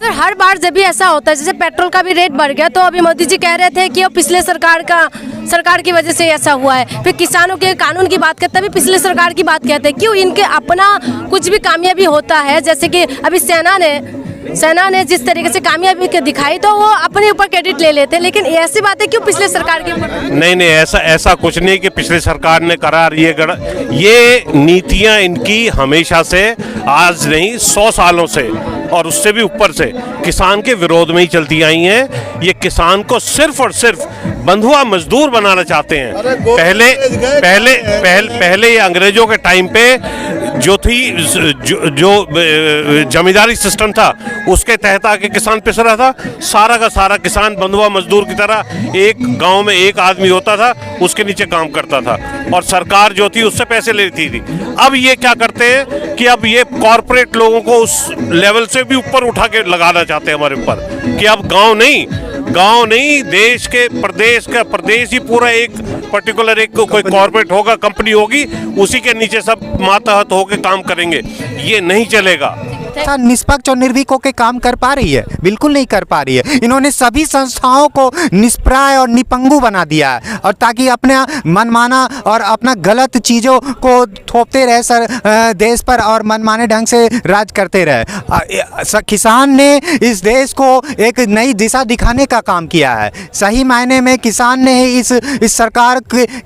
तो हर बार जब भी ऐसा होता है, जैसे पेट्रोल का भी रेट बढ़ गया, तो अभी मोदी जी कह रहे थे कि वो पिछले सरकार की वजह से ऐसा हुआ है। फिर किसानों के कानून की बात करते हैं, अभी पिछले सरकार की बात कहते हैं। क्यों इनके अपना कुछ भी कामयाबी होता है, जैसे कि अभी सेना ने जिस तरीके से कामयाबी दिखाई, तो वो अपने ऊपर क्रेडिट ले लेते हैं, लेकिन ऐसी बातें क्यों पिछले सरकार के ऊपर? नहीं, ऐसा कुछ नहीं कि पिछले सरकार ने करा। ये नीतियां इनकी हमेशा से, आज नहीं 100 सालों से और उससे भी ऊपर से किसान के विरोध में ही चलती आई हैं। ये किसान को सिर्फ और सिर्फ बंधुआ मजदूर बनाना चाहते हैं। पहले ये अंग्रेजों के टाइम पे जो जमींदारी सिस्टम था, उसके तहत आके किसान पिस रहा था। सारा का सारा किसान बंधुआ मजदूर की तरह एक गांव में एक आदमी होता था, उसके नीचे काम करता था और सरकार जो थी उससे पैसे लेती थी। अब ये क्या करते हैं कि अब ये कॉरपोरेट लोगों को उस लेवल से भी ऊपर उठा के लगाना चाहते हैं हमारे ऊपर, कि अब गांव नहीं, प्रदेश ही पूरा एक पर्टिकुलर एक कोई कॉर्पोरेट होगा, कंपनी होगी, उसी के नीचे सब मातहत होकर काम करेंगे। ये नहीं चलेगा। निष्पक्ष और निर्भीक होकर काम कर पा रही है? बिल्कुल नहीं कर पा रही है। इन्होंने सभी संस्थाओं को निष्प्राय और निपंगु बना दिया है, और ताकि अपना मनमाना और अपना गलत चीज़ों को थोपते रहे देश पर और मनमाने ढंग से राज करते रहे। किसान ने इस देश को एक नई दिशा दिखाने का काम किया है। सही मायने में किसान ने इस सरकार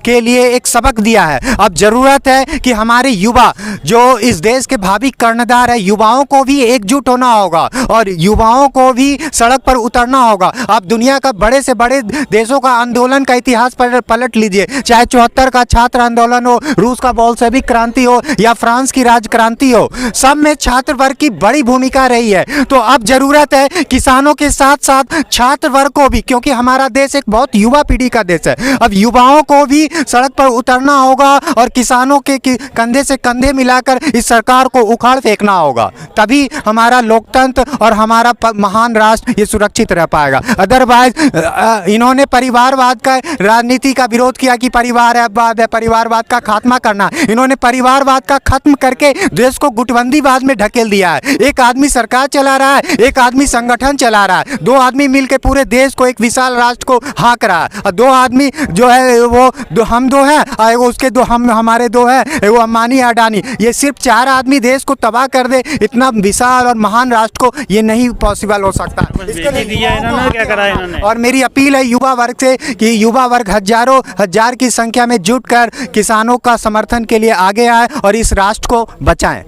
के लिए एक सबक दिया है। अब ज़रूरत है कि हमारे युवा जो इस देश के भावी कर्णधार है, युवाओं को भी एकजुट होना होगा और युवाओं को भी सड़क पर उतरना होगा। आप दुनिया का बड़े से बड़े देशों का आंदोलन का इतिहास पलट लीजिए, चाहे 74 का छात्र आंदोलन हो, रूस का बोल्शेविक क्रांति हो या फ्रांस की राज क्रांति हो, सब में छात्र वर्ग की बड़ी भूमिका रही है। तो अब जरूरत है किसानों के साथ साथ छात्र वर्ग को भी, क्योंकि हमारा देश एक बहुत युवा पीढ़ी का देश है। अब युवाओं को भी सड़क पर उतरना होगा और किसानों के कंधे से कंधे मिलाकर इस सरकार को उखाड़ फेंकना होगा। तभी हमारा लोकतंत्र और हमारा महान राष्ट्र ये सुरक्षित रह पाएगा। अदरवाइज इन्होंने परिवारवाद का राजनीति का विरोध किया कि परिवारवाद का खात्मा करना। इन्होंने परिवारवाद का खत्म करके देश को गुटबंदीवाद में ढकेल दिया है। एक आदमी सरकार चला रहा है, एक आदमी संगठन चला रहा है, दो आदमी मिलकर पूरे देश को, एक विशाल राष्ट्र को हाँक रहा है। और दो आदमी जो है वो हम दो हैं और उसके हमारे दो हैं, वो अंबानी अडानी। ये सिर्फ 4 आदमी देश को तबाह कर दे, इतना विशाल और महान राष्ट्र को ये नहीं पॉसिबल हो सकता। क्या करा इन्होंने? और मेरी अपील है युवा वर्ग से कि युवा वर्ग हजार की संख्या में जुटकर किसानों का समर्थन के लिए आगे आए और इस राष्ट्र को बचाएं।